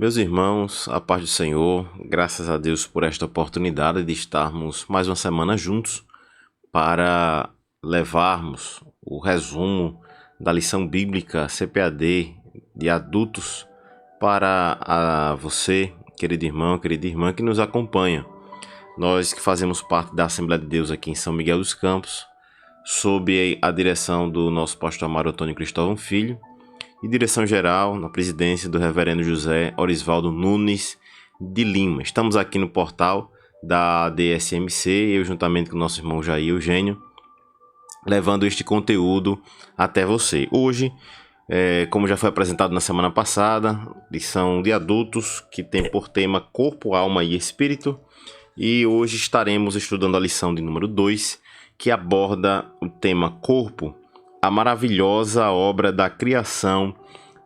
Meus irmãos, a paz do Senhor, graças a Deus por esta oportunidade de estarmos mais uma semana juntos para levarmos o resumo da lição bíblica CPAD de adultos para você, querido irmão, querida irmã que nos acompanha. Nós que fazemos parte da Assembleia de Deus aqui em São Miguel dos Campos, sob a direção do nosso pastor Mário Antônio Cristóvão Filho, e direção geral na presidência do reverendo José Orisvaldo Nunes de Lima. Estamos aqui no portal da DSMC, eu juntamente com o nosso irmão Jair Eugênio, levando este conteúdo até você. Hoje, como já foi apresentado na semana passada, lição de adultos que tem por tema corpo, alma e espírito, e hoje estaremos estudando a lição de número 2, que aborda o tema corpo, a maravilhosa obra da criação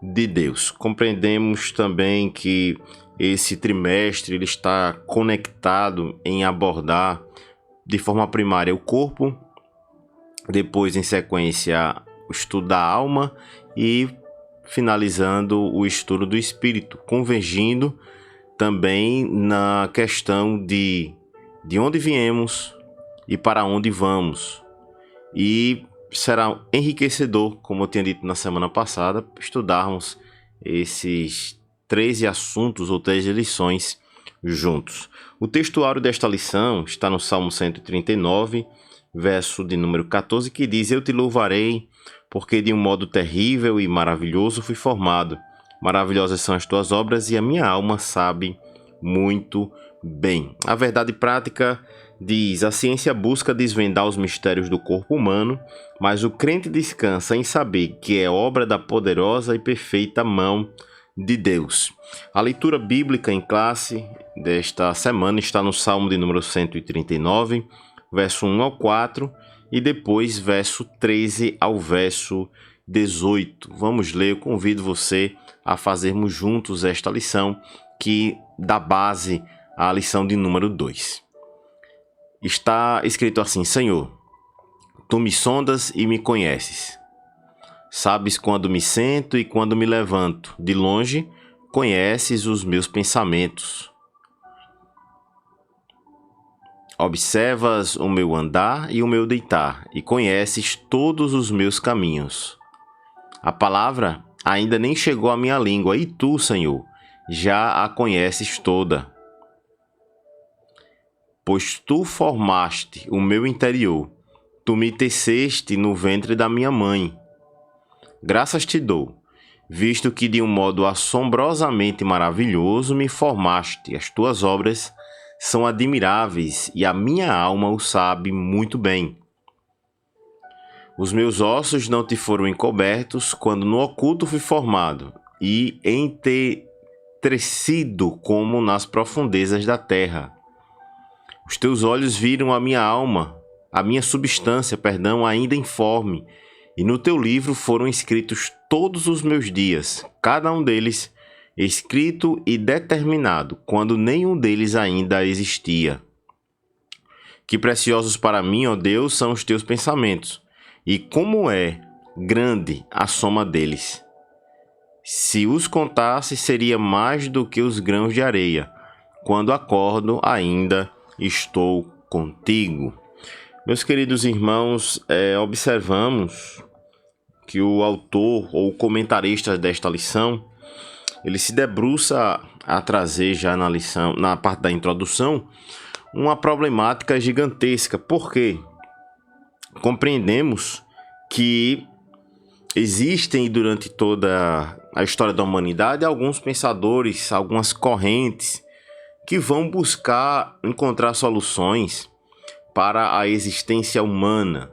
de Deus. Compreendemos também que esse trimestre ele está conectado em abordar de forma primária o corpo, depois em sequência o estudo da alma e finalizando o estudo do espírito, convergindo também na questão de onde viemos e para onde vamos. E será enriquecedor, como eu tinha dito na semana passada, estudarmos esses 13 assuntos ou 13 lições juntos. O textuário desta lição está no Salmo 139, verso de número 14, que diz: Eu te louvarei, porque de um modo terrível e maravilhoso fui formado. Maravilhosas são as tuas obras e a minha alma sabe muito bem. A verdade prática diz: a ciência busca desvendar os mistérios do corpo humano, mas o crente descansa em saber que é obra da poderosa e perfeita mão de Deus. A leitura bíblica em classe desta semana está no Salmo de número 139, verso 1 ao 4, e depois verso 13 ao verso 18. Vamos ler, eu convido você a fazermos juntos esta lição que dá base à lição de número 2. Está escrito assim: Senhor, tu me sondas e me conheces. Sabes quando me sento e quando me levanto. De longe, conheces os meus pensamentos. Observas o meu andar e o meu deitar, e conheces todos os meus caminhos. A palavra ainda nem chegou à minha língua, e tu, Senhor, já a conheces toda. Pois tu formaste o meu interior, tu me teceste no ventre da minha mãe. Graças te dou, visto que de um modo assombrosamente maravilhoso me formaste. As tuas obras são admiráveis e a minha alma o sabe muito bem. Os meus ossos não te foram encobertos quando no oculto fui formado e entretecido como nas profundezas da terra. Os teus olhos viram a minha alma, a minha substância, ainda informe, e no teu livro foram escritos todos os meus dias, cada um deles escrito e determinado, quando nenhum deles ainda existia. Que preciosos para mim, ó Deus, são os teus pensamentos, e como é grande a soma deles. Se os contasse, seria mais do que os grãos de areia. Quando acordo, ainda estou contigo. Meus queridos irmãos, observamos que o autor ou comentarista desta lição, ele se debruça a trazer já na lição, na parte da introdução, uma problemática gigantesca. Por quê? Compreendemos que existem durante toda a história da humanidade alguns pensadores, algumas correntes que vão buscar encontrar soluções para a existência humana.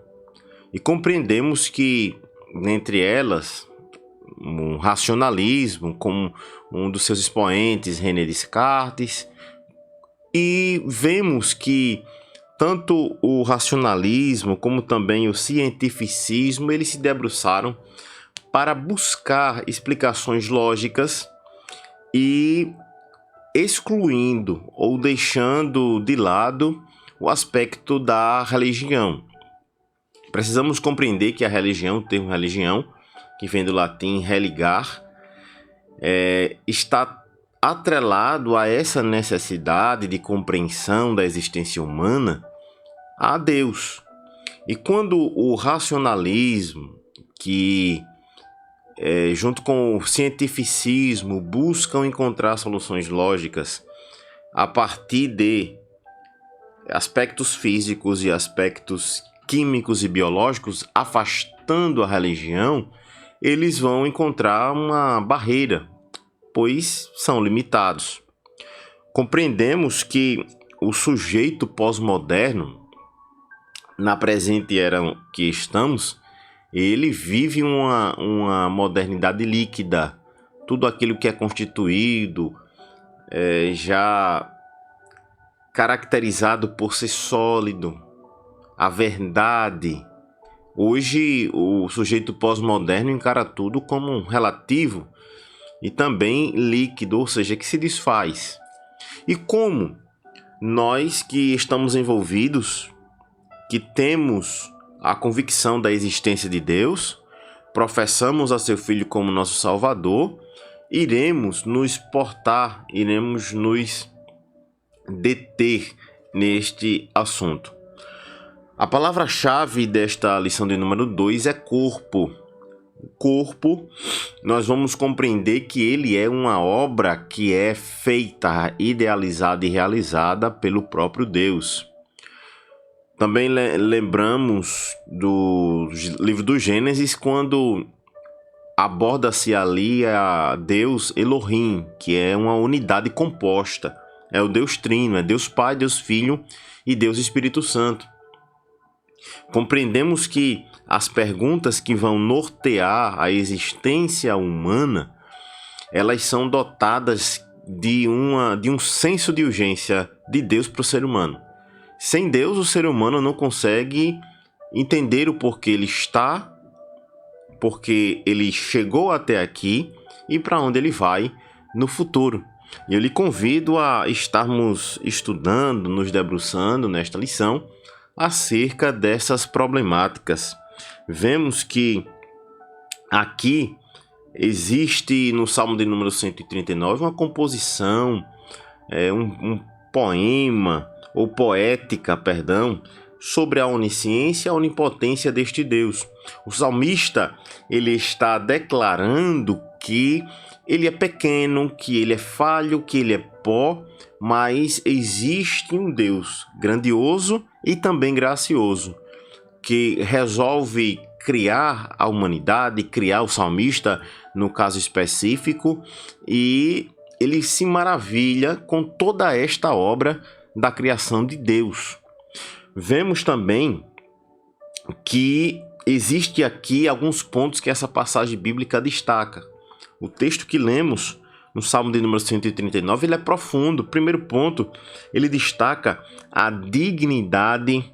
E compreendemos que, entre elas, o racionalismo, como um dos seus expoentes, René Descartes, e vemos que tanto o racionalismo como também o cientificismo, eles se debruçaram para buscar explicações lógicas e excluindo ou deixando de lado o aspecto da religião. Precisamos compreender que a religião, o termo religião, que vem do latim religar, está atrelado a essa necessidade de compreensão da existência humana a Deus. E quando o racionalismo, que junto com o cientificismo buscam encontrar soluções lógicas a partir de aspectos físicos e aspectos químicos e biológicos, afastando a religião, eles vão encontrar uma barreira, pois são limitados. Compreendemos que o sujeito pós-moderno, na presente era que estamos, ele vive uma modernidade líquida. Tudo aquilo que é constituído, já caracterizado por ser sólido, a verdade. Hoje, o sujeito pós-moderno encara tudo como relativo e também líquido, ou seja, que se desfaz. E como nós que estamos envolvidos, que temos a convicção da existência de Deus, professamos a seu Filho como nosso Salvador, iremos nos portar, iremos nos deter neste assunto. A palavra-chave desta lição de número 2 é corpo. O corpo, nós vamos compreender que ele é uma obra que é feita, idealizada e realizada pelo próprio Deus. Também lembramos do livro do Gênesis, quando aborda-se ali a Deus Elohim, que é uma unidade composta. É o Deus Trino, é Deus Pai, Deus Filho e Deus Espírito Santo. Compreendemos que as perguntas que vão nortear a existência humana, elas são dotadas de um senso de urgência de Deus para o ser humano. Sem Deus, o ser humano não consegue entender o porquê ele está, porque ele chegou até aqui e para onde ele vai no futuro. E eu lhe convido a estarmos estudando, nos debruçando nesta lição acerca dessas problemáticas. Vemos que aqui existe no Salmo de número 139 uma composição, um poema, ou poética, perdão, sobre a onisciência e a onipotência deste Deus. O salmista, ele está declarando que ele é pequeno, que ele é falho, que ele é pó, mas existe um Deus grandioso e também gracioso, que resolve criar a humanidade, criar o salmista, no caso específico, e ele se maravilha com toda esta obra da criação de Deus. Vemos também que existe aqui alguns pontos que essa passagem bíblica destaca. O texto que lemos no Salmo de número 139, ele é profundo. Primeiro ponto, ele destaca a dignidade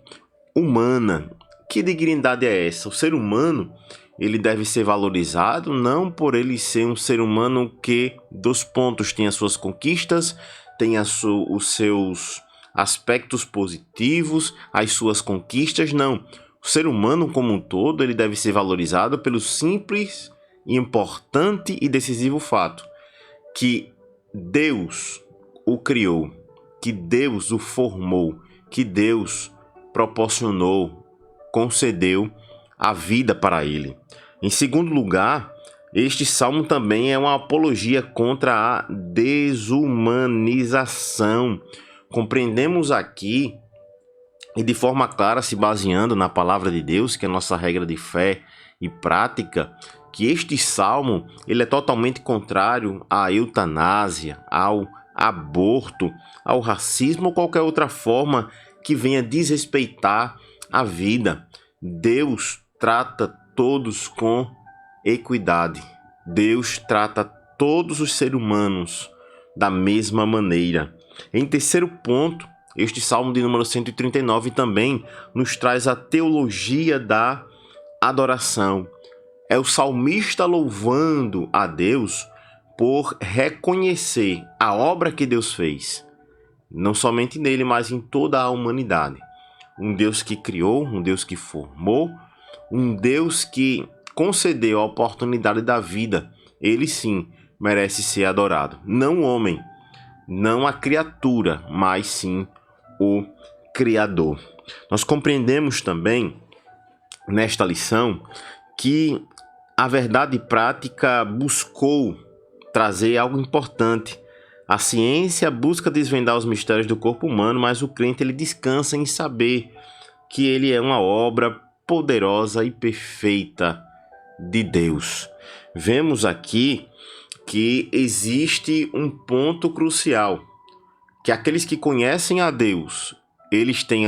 humana. Que dignidade é essa? O ser humano, ele deve ser valorizado não por ele ser um ser humano que, dos pontos, tem as suas conquistas, tem os seus aspectos positivos, as suas conquistas, não. O ser humano como um todo, ele deve ser valorizado pelo simples, importante e decisivo fato que Deus o criou, que Deus o formou, que Deus proporcionou, concedeu a vida para ele. Em segundo lugar, este salmo também é uma apologia contra a desumanização. compreendemos aqui, e de forma clara, se baseando na palavra de Deus, que é a nossa regra de fé e prática, que este salmo ele é totalmente contrário à eutanásia, ao aborto, ao racismo ou qualquer outra forma que venha desrespeitar a vida. Deus trata todos com equidade. Deus trata todos os seres humanos da mesma maneira. Em terceiro ponto, este Salmo de número 139 também nos traz a teologia da adoração. É o salmista louvando a Deus por reconhecer a obra que Deus fez, não somente nele, mas em toda a humanidade. Um Deus que criou, um Deus que formou, um Deus que concedeu a oportunidade da vida. Ele sim merece ser adorado. Não o homem, não a criatura, mas sim o Criador. Nós compreendemos também nesta lição que a verdade prática buscou trazer algo importante. A ciência busca desvendar os mistérios do corpo humano, mas o crente ele descansa em saber que ele é uma obra poderosa e perfeita de Deus. Vemos aqui que existe um ponto crucial, que aqueles que conhecem a Deus, eles têm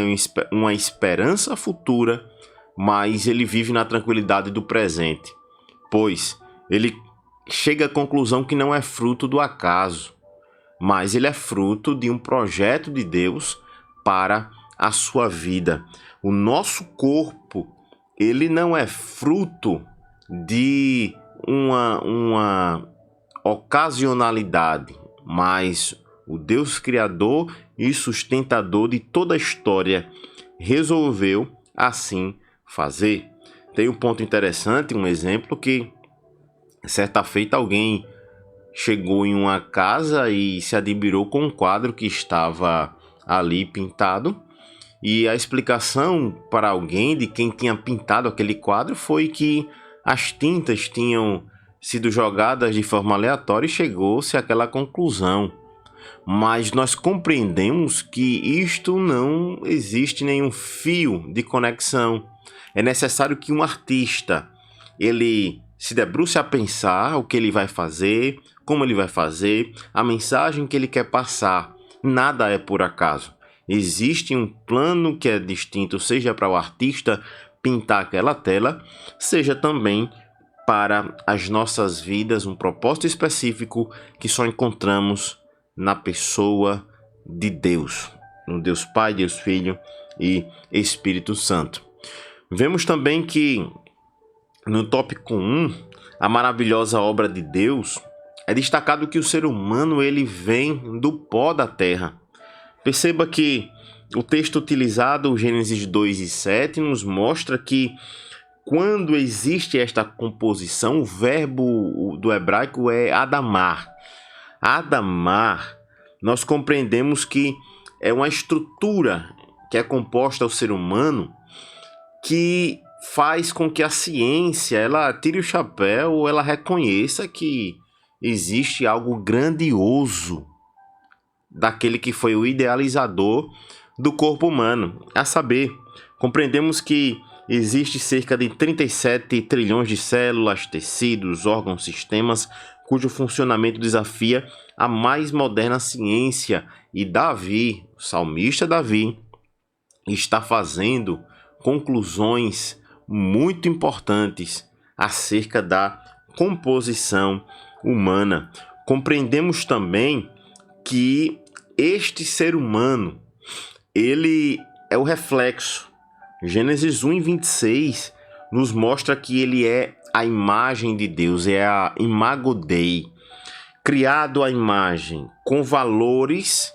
uma esperança futura, mas ele vive na tranquilidade do presente, pois ele chega à conclusão que não é fruto do acaso, mas ele é fruto de um projeto de Deus para a sua vida. O nosso corpo, ele não é fruto de uma ocasionalidade, mas o Deus Criador e sustentador de toda a história resolveu assim fazer. Tem um ponto interessante, um exemplo que certa feita alguém chegou em uma casa e se admirou com um quadro que estava ali pintado, e a explicação para alguém de quem tinha pintado aquele quadro foi que as tintas tinham sido jogadas de forma aleatória e chegou-se àquela conclusão. Mas nós compreendemos que isto não existe nenhum fio de conexão. É necessário que um artista ele se debruce a pensar o que ele vai fazer, como ele vai fazer, a mensagem que ele quer passar. Nada é por acaso. Existe um plano que é distinto, seja para o artista pintar aquela tela, seja também para as nossas vidas, um propósito específico que só encontramos na pessoa de Deus, no Deus Pai, Deus Filho e Espírito Santo. Vemos também que no tópico 1, a maravilhosa obra de Deus, é destacado que o ser humano ele vem do pó da terra. Perceba que o texto utilizado, Gênesis 2:7, nos mostra que quando existe esta composição, o verbo do hebraico é adamar. Adamar, nós compreendemos que é uma estrutura que é composta ao ser humano que faz com que a ciência ela tire o chapéu, ela reconheça que existe algo grandioso daquele que foi o idealizador do corpo humano. A saber, compreendemos que existe cerca de 37 trilhões de células, tecidos, órgãos, sistemas, cujo funcionamento desafia a mais moderna ciência. E Davi, o salmista Davi, está fazendo conclusões muito importantes acerca da composição humana. Compreendemos também que este ser humano, ele é o reflexo. Gênesis 1:26 nos mostra que ele é a imagem de Deus, é a imago Dei, criado à imagem, com valores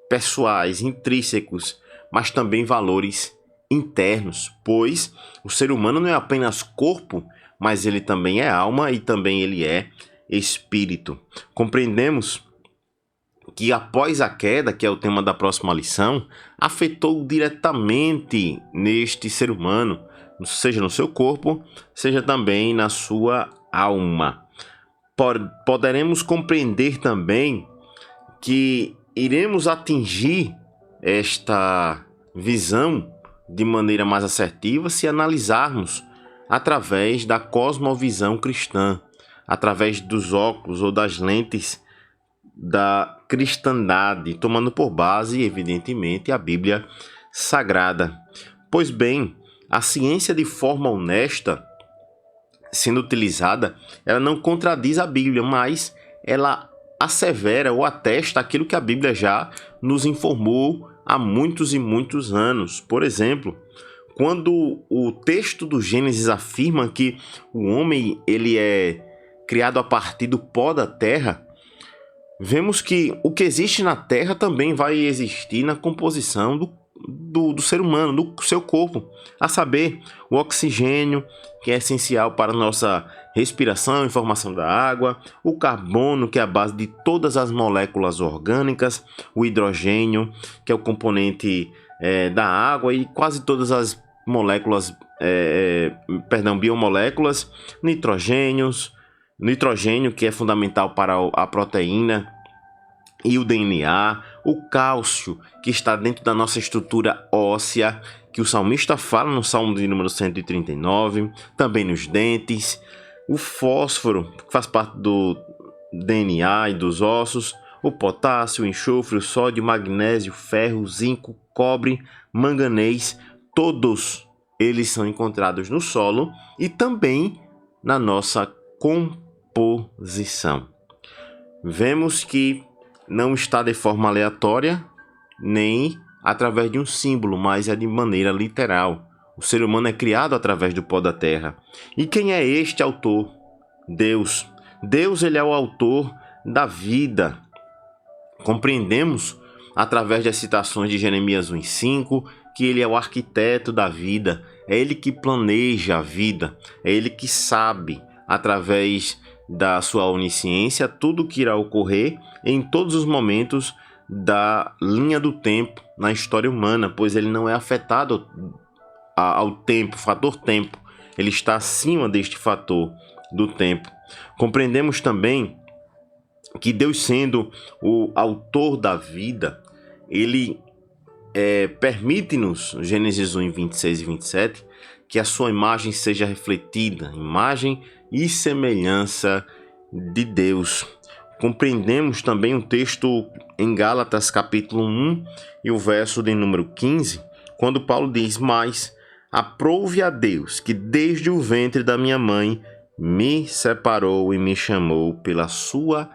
pessoais, intrínsecos, mas também valores internos, pois o ser humano não é apenas corpo, mas ele também é alma e também ele é espírito. Compreendemos que após a queda, que é o tema da próxima lição, afetou diretamente neste ser humano, seja no seu corpo, seja também na sua alma. Poderemos compreender também que iremos atingir esta visão de maneira mais assertiva se analisarmos através da cosmovisão cristã, através dos óculos ou das lentes da cristandade, tomando por base, evidentemente, a Bíblia Sagrada. Pois bem, a ciência de forma honesta, sendo utilizada, ela não contradiz a Bíblia, mas ela assevera ou atesta aquilo que a Bíblia já nos informou há muitos e muitos anos. Por exemplo, quando o texto do Gênesis afirma que o homem ele é criado a partir do pó da terra, vemos que o que existe na terra também vai existir na composição do ser humano, do seu corpo, a saber, o oxigênio, que é essencial para a nossa respiração e formação da água, o carbono, que é a base de todas as moléculas orgânicas, o hidrogênio, que é o componente da água, e quase todas as moléculas, biomoléculas, nitrogênio, que é fundamental para a proteína e o DNA, o cálcio, que está dentro da nossa estrutura óssea, que o salmista fala no Salmo de número 139, também nos dentes, o fósforo, que faz parte do DNA e dos ossos, o potássio, o enxofre, o sódio, o magnésio, o ferro, o zinco, cobre, manganês, todos eles são encontrados no solo e também na nossa composição. Vemos que não está de forma aleatória, nem através de um símbolo, mas é de maneira literal. O ser humano é criado através do pó da terra. E quem é este autor? Deus. Deus, ele é o autor da vida. Compreendemos, através das citações de Jeremias 1:5, que ele é o arquiteto da vida. É ele que planeja a vida. É ele que sabe, através da sua onisciência, tudo o que irá ocorrer em todos os momentos da linha do tempo na história humana, pois ele não é afetado ao tempo, fator tempo. Ele está acima deste fator do tempo. Compreendemos também que Deus, sendo o autor da vida, ele permite-nos, Gênesis 1:26 e 27, que a sua imagem seja refletida, imagem e semelhança de Deus. Compreendemos também um texto em Gálatas capítulo 1 e o verso de número 15, quando Paulo diz: mas aprove a Deus que desde o ventre da minha mãe me separou e me chamou pela sua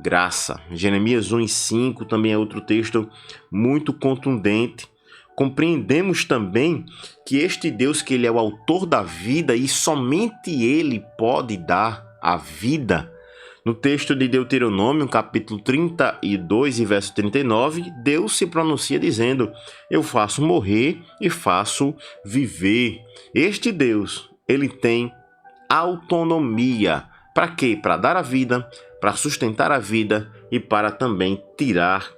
graça. Jeremias 1:5 também é outro texto muito contundente. Compreendemos também que este Deus, que ele é o autor da vida e somente ele pode dar a vida. No texto de Deuteronômio, capítulo 32 e verso 39, Deus se pronuncia dizendo: eu faço morrer e faço viver. Este Deus, ele tem autonomia. Para quê? Para dar a vida, para sustentar a vida e para também tirar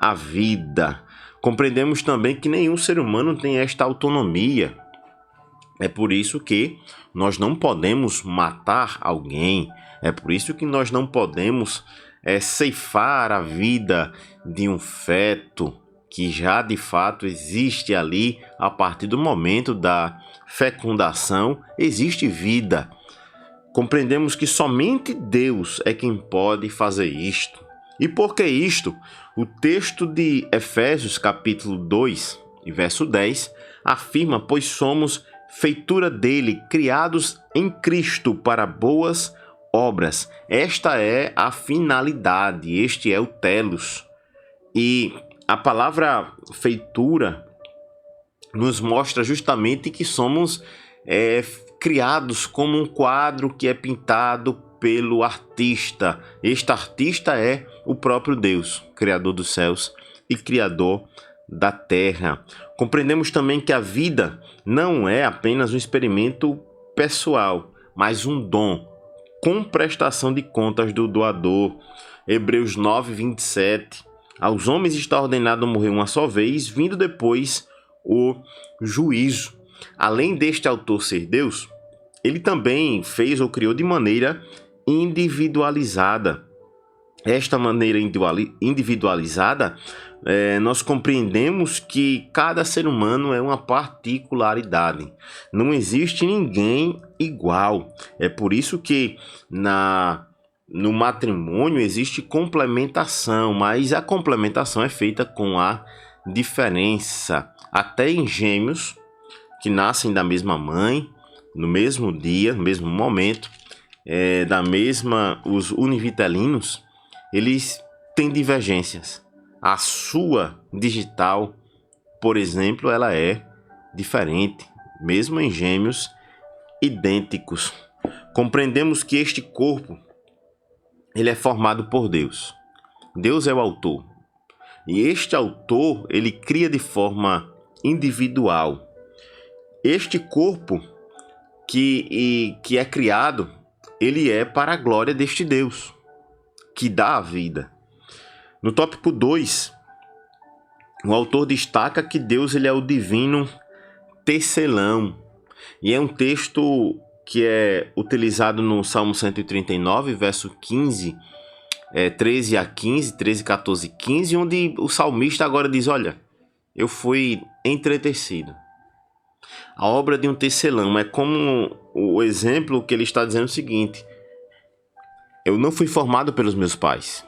a vida. Compreendemos também que nenhum ser humano tem esta autonomia. É por isso que nós não podemos matar alguém. É por isso que nós não podemos ceifar a vida de um feto que já de fato existe ali. A partir do momento da fecundação, existe vida. Compreendemos que somente Deus é quem pode fazer isto. E por que isto? O texto de Efésios capítulo 2 e verso 10 afirma: pois somos feitura dele, criados em Cristo para boas obras. Esta é a finalidade, este é o telos. E a palavra feitura nos mostra justamente que somos criados como um quadro que é pintado pelo artista. Este artista é o próprio Deus, Criador dos céus e Criador da terra. Compreendemos também que a vida não é apenas um experimento pessoal, mas um dom, com prestação de contas do doador. Hebreus 9:27. Aos homens está ordenado morrer uma só vez, vindo depois o juízo. Além deste autor ser Deus, ele também fez ou criou de maneira individualizada. esta maneira individualizada, nós compreendemos que cada ser humano é uma particularidade. Não existe ninguém igual. É por isso que no matrimônio existe complementação, mas a complementação é feita com a diferença. Até em gêmeos que nascem da mesma mãe, no mesmo dia, no mesmo momento, os univitelinos, eles têm divergências. A sua digital, por exemplo, ela é diferente, mesmo em gêmeos idênticos. Compreendemos que este corpo, ele é formado por Deus. Deus é o autor. E este autor, ele cria de forma individual. Este corpo que é criado, ele é para a glória deste Deus, que dá a vida. No tópico 2, o autor destaca que Deus ele é o divino tecelão. E é um texto que é utilizado no Salmo 139, verso 15, 13 a 15, 13, 14 e 15, onde o salmista agora diz, olha, eu fui entretecido. A obra de um tecelão é como o exemplo que ele está dizendo o seguinte: eu não fui formado pelos meus pais,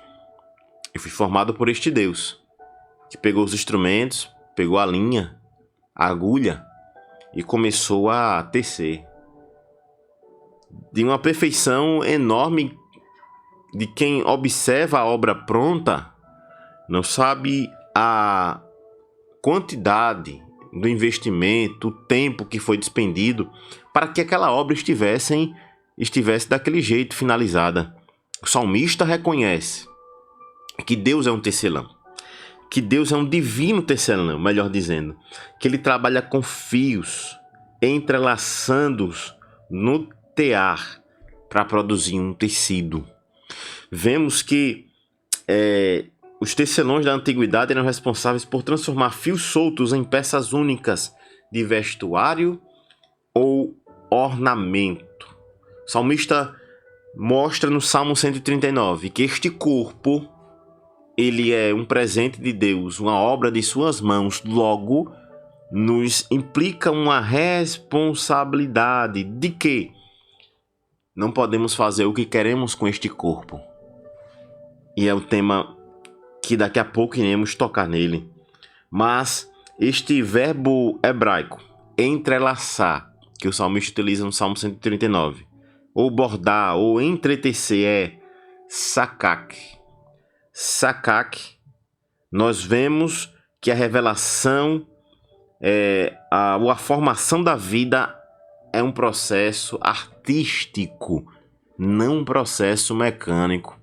eu fui formado por este Deus, que pegou os instrumentos, pegou a linha, a agulha e começou a tecer. De uma perfeição enorme, de quem observa a obra pronta, não sabe a quantidade do investimento, o tempo que foi despendido para que aquela obra estivesse daquele jeito finalizada. O salmista reconhece que Deus é um tecelão, que Deus é um divino tecelão, melhor dizendo, que ele trabalha com fios, entrelaçando-os no tear para produzir um tecido. Vemos que os tecelões da antiguidade eram responsáveis por transformar fios soltos em peças únicas de vestuário ou ornamento. O salmista mostra no Salmo 139 que este corpo, ele é um presente de Deus, uma obra de suas mãos, logo nos implica uma responsabilidade de que não podemos fazer o que queremos com este corpo. E é o tema que daqui a pouco iremos tocar nele. Mas este verbo hebraico, entrelaçar, que o salmista utiliza no Salmo 139, ou bordar, ou entretecer, é sakak. Sakak, nós vemos que a revelação, a formação da vida é um processo artístico, não um processo mecânico.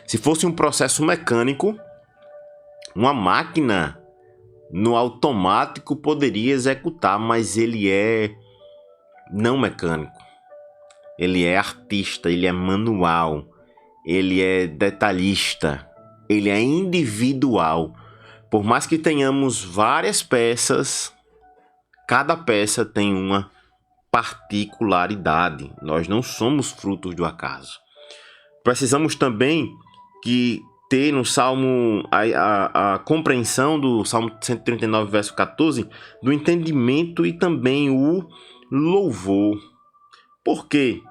Se fosse um processo mecânico, uma máquina no automático poderia executar, mas ele é não mecânico. Ele é artista, ele é manual, ele é detalhista, ele é individual. Por mais que tenhamos várias peças, cada peça tem uma particularidade. Nós não somos frutos do acaso. Precisamos também ter no Salmo a compreensão do Salmo 139, verso 14, do entendimento e também o louvor. Por quê?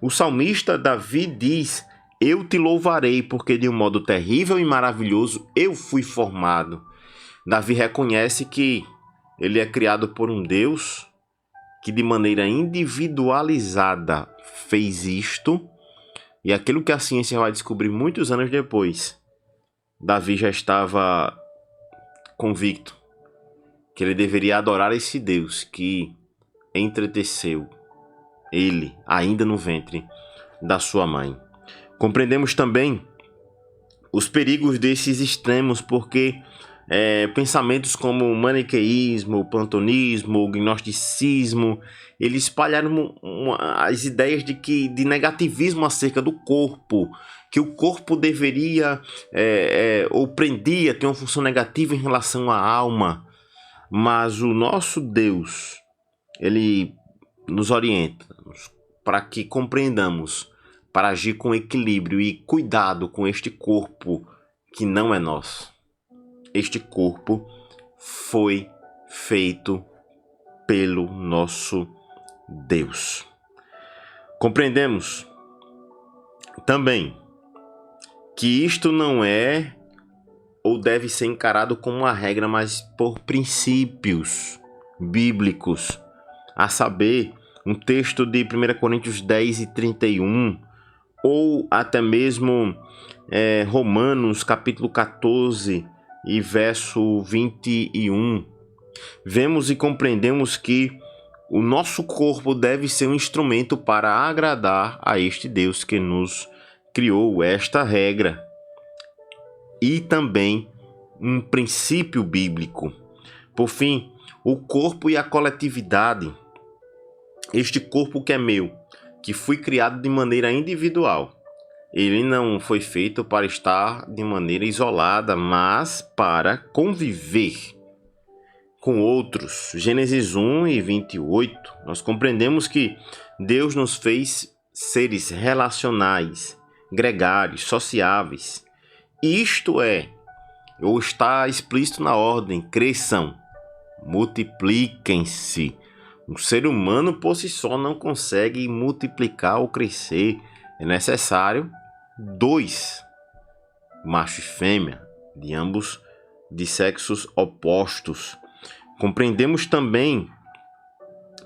O salmista Davi diz: eu te louvarei, porque de um modo terrível e maravilhoso eu fui formado. Davi reconhece que ele é criado por um Deus que de maneira individualizada fez isto, e aquilo que a ciência vai descobrir muitos anos depois, Davi já estava convicto que ele deveria adorar esse Deus que entreteceu ele ainda no ventre da sua mãe. Compreendemos também os perigos desses extremos, porque pensamentos como o maniqueísmo, o platonismo, o gnosticismo, eles espalharam as ideias de negativismo acerca do corpo, que o corpo deveria ou prendia ter uma função negativa em relação à alma. Mas o nosso Deus, ele nos orienta para que compreendamos para agir com equilíbrio e cuidado com este corpo que não é nosso. Este corpo foi feito pelo nosso Deus. Compreendemos também que isto não é ou deve ser encarado como uma regra, mas por princípios bíblicos, a saber, um texto de 1 Coríntios 10 e 31, ou até mesmo Romanos capítulo 14 e verso 21. Vemos e compreendemos que o nosso corpo deve ser um instrumento para agradar a este Deus que nos criou. Esta regra e também um princípio bíblico. Por fim, o corpo e a coletividade. Este corpo que é meu, que fui criado de maneira individual. Ele não foi feito para estar de maneira isolada, mas para conviver com outros. Gênesis 1 e 28, nós compreendemos que Deus nos fez seres relacionais, gregários, sociáveis. Isto é, ou está explícito na ordem, cresçam, multipliquem-se. Um ser humano por si só não consegue multiplicar ou crescer. É necessário dois, macho e fêmea, de ambos de sexos opostos. Compreendemos também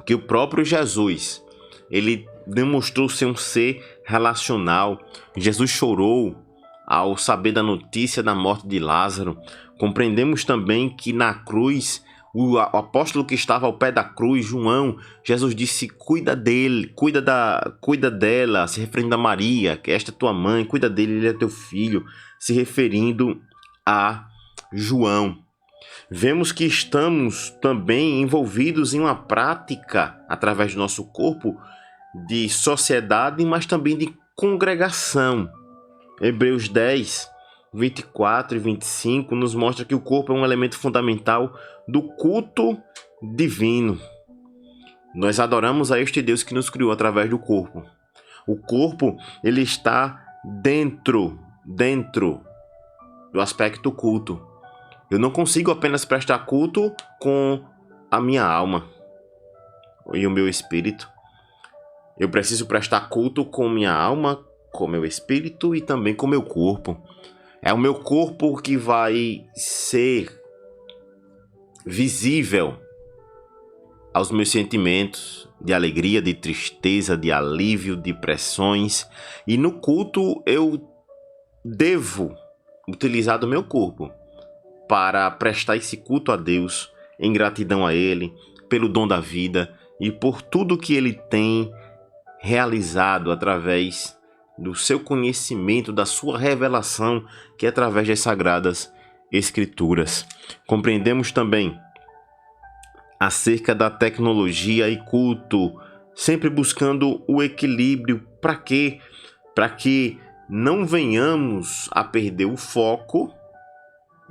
que o próprio Jesus, ele demonstrou ser um ser relacional. Jesus chorou ao saber da notícia da morte de Lázaro. Compreendemos também que na cruz, o apóstolo que estava ao pé da cruz, João, Jesus disse: cuida dele, cuida dela, se referindo a Maria, que esta é tua mãe, cuida dele, ele é teu filho, se referindo a João. Vemos que estamos também envolvidos em uma prática, através do nosso corpo, de sociedade, mas também de congregação. Hebreus 10, 24 e 25 nos mostra que o corpo é um elemento fundamental do culto divino. Nós adoramos a este Deus que nos criou através do corpo. O corpo, ele está dentro do aspecto culto. Eu não consigo apenas prestar culto com a minha alma e o meu espírito. Eu preciso prestar culto com minha alma, com meu espírito e também com meu corpo. É o meu corpo que vai ser visível aos meus sentimentos de alegria, de tristeza, de alívio, de pressões. E no culto eu devo utilizar do meu corpo para prestar esse culto a Deus, em gratidão a Ele, pelo dom da vida e por tudo que Ele tem realizado através do seu conhecimento, da sua revelação, que é através das Sagradas Escrituras. Compreendemos também acerca da tecnologia e culto, sempre buscando o equilíbrio. Para quê? Para que não venhamos a perder o foco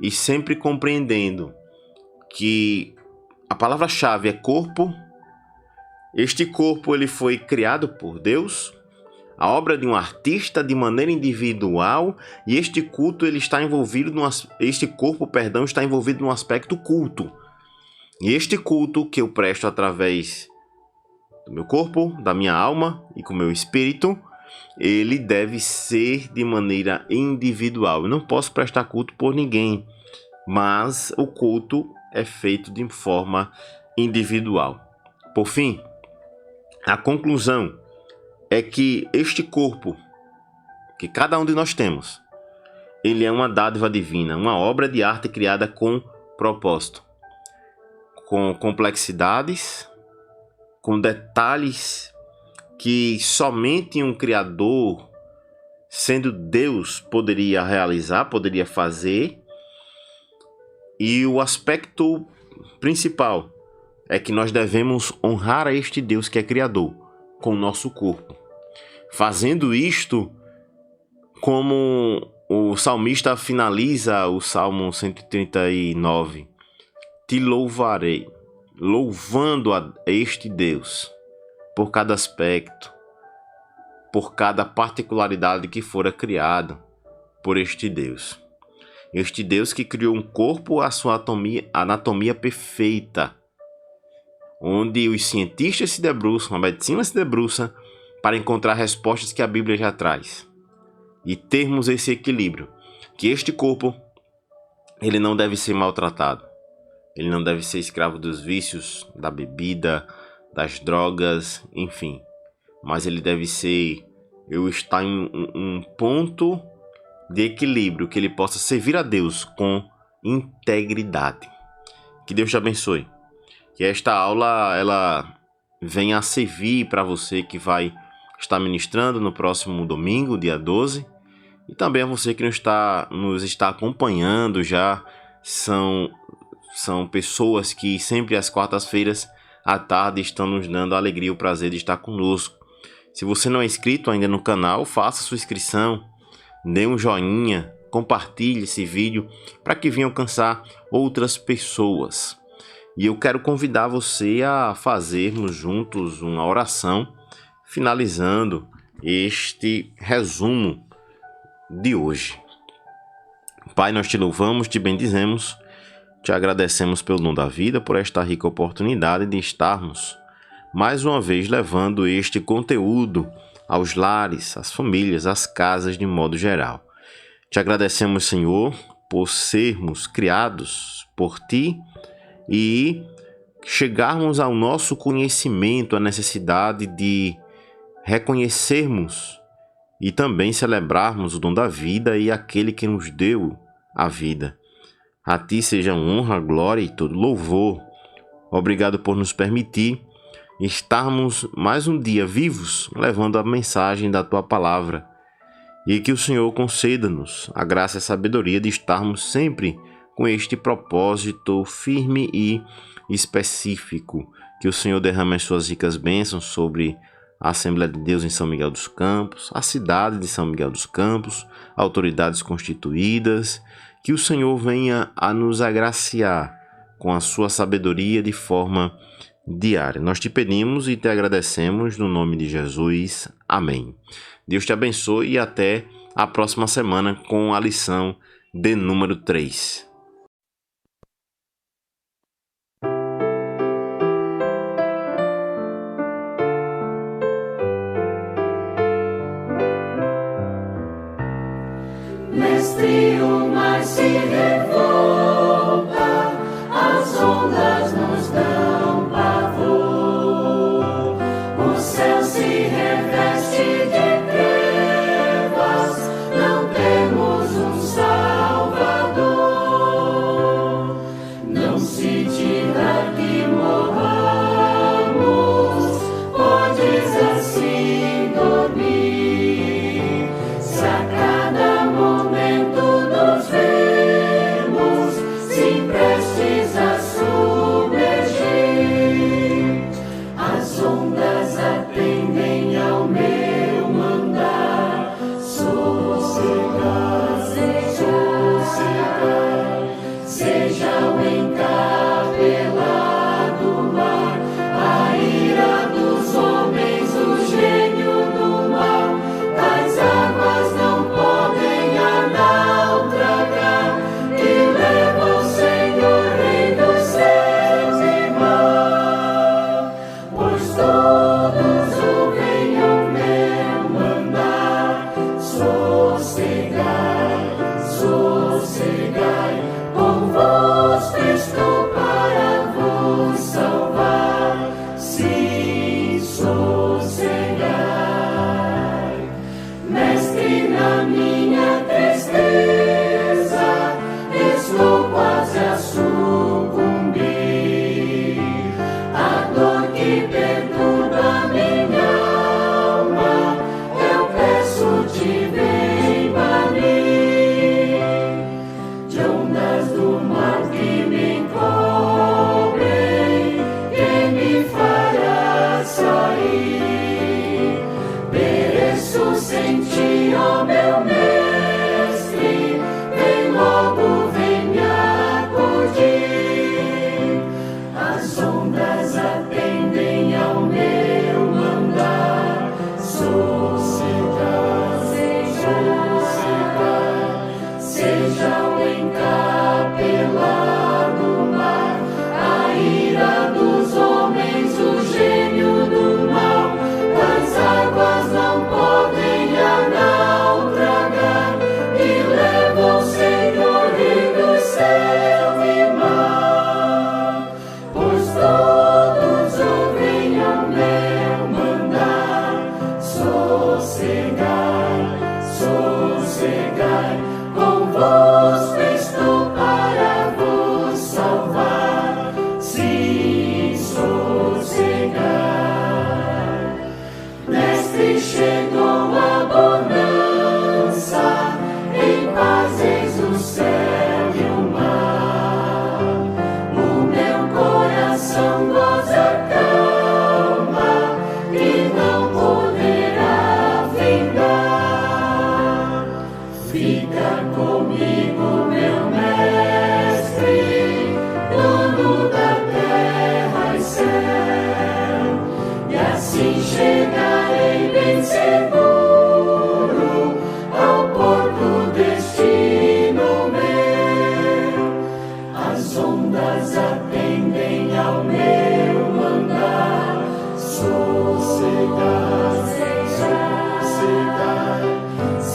e sempre compreendendo que a palavra-chave é corpo. Este corpo ele foi criado por Deus, a obra de um artista de maneira individual, e este culto ele está envolvido este corpo, está envolvido no aspecto culto. E este culto que eu presto através do meu corpo, da minha alma e com o meu espírito, ele deve ser de maneira individual. Eu não posso prestar culto por ninguém, mas o culto é feito de forma individual. Por fim, a conclusão é que este corpo que cada um de nós temos, ele é uma dádiva divina, uma obra de arte criada com propósito, com complexidades, com detalhes que somente um Criador, sendo Deus, poderia realizar, poderia fazer. E o aspecto principal é que nós devemos honrar a este Deus que é Criador com o nosso corpo. Fazendo isto, como o salmista finaliza o Salmo 139, te louvarei, louvando a este Deus por cada aspecto, por cada particularidade que fora criado por este Deus. Este Deus que criou um corpo à sua anatomia perfeita, onde os cientistas se debruçam, a medicina se debruça para encontrar respostas que a Bíblia já traz. E termos esse equilíbrio, que este corpo ele não deve ser maltratado, ele não deve ser escravo dos vícios, da bebida, das drogas, enfim. Mas ele deve ser, estar em um ponto de equilíbrio, que ele possa servir a Deus com integridade. Que Deus te abençoe. Que esta aula ela venha a servir para você que vai estar ministrando no próximo domingo, dia 12. E também a você que nos está acompanhando já. São pessoas que sempre às quartas-feiras à tarde estão nos dando a alegria e o prazer de estar conosco. Se você não é inscrito ainda no canal, faça sua inscrição, dê um joinha, compartilhe esse vídeo para que venha alcançar outras pessoas. E eu quero convidar você a fazermos juntos uma oração, finalizando este resumo de hoje. Pai, nós te louvamos, te bendizemos, te agradecemos pelo dom da vida, por esta rica oportunidade de estarmos mais uma vez levando este conteúdo aos lares, às famílias, às casas de modo geral. Te agradecemos, Senhor, por sermos criados por Ti e chegarmos ao nosso conhecimento, a necessidade de reconhecermos e também celebrarmos o dom da vida e aquele que nos deu a vida. A Ti seja honra, glória e todo louvor. Obrigado por nos permitir estarmos mais um dia vivos, levando a mensagem da Tua palavra. E que o Senhor conceda-nos a graça e a sabedoria de estarmos sempre com este propósito firme e específico. Que o Senhor derrame as suas ricas bênçãos sobre a Assembleia de Deus em São Miguel dos Campos, a cidade de São Miguel dos Campos, autoridades constituídas. Que o Senhor venha a nos agraciar com a sua sabedoria de forma diária. Nós te pedimos e te agradecemos no nome de Jesus. Amém. Deus te abençoe e até a próxima semana com a lição de número 3. Mestre, o mar se revolta, as ondas nos dão pavor, o céu se reveste de trevas, não temos um Salvador.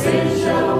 seja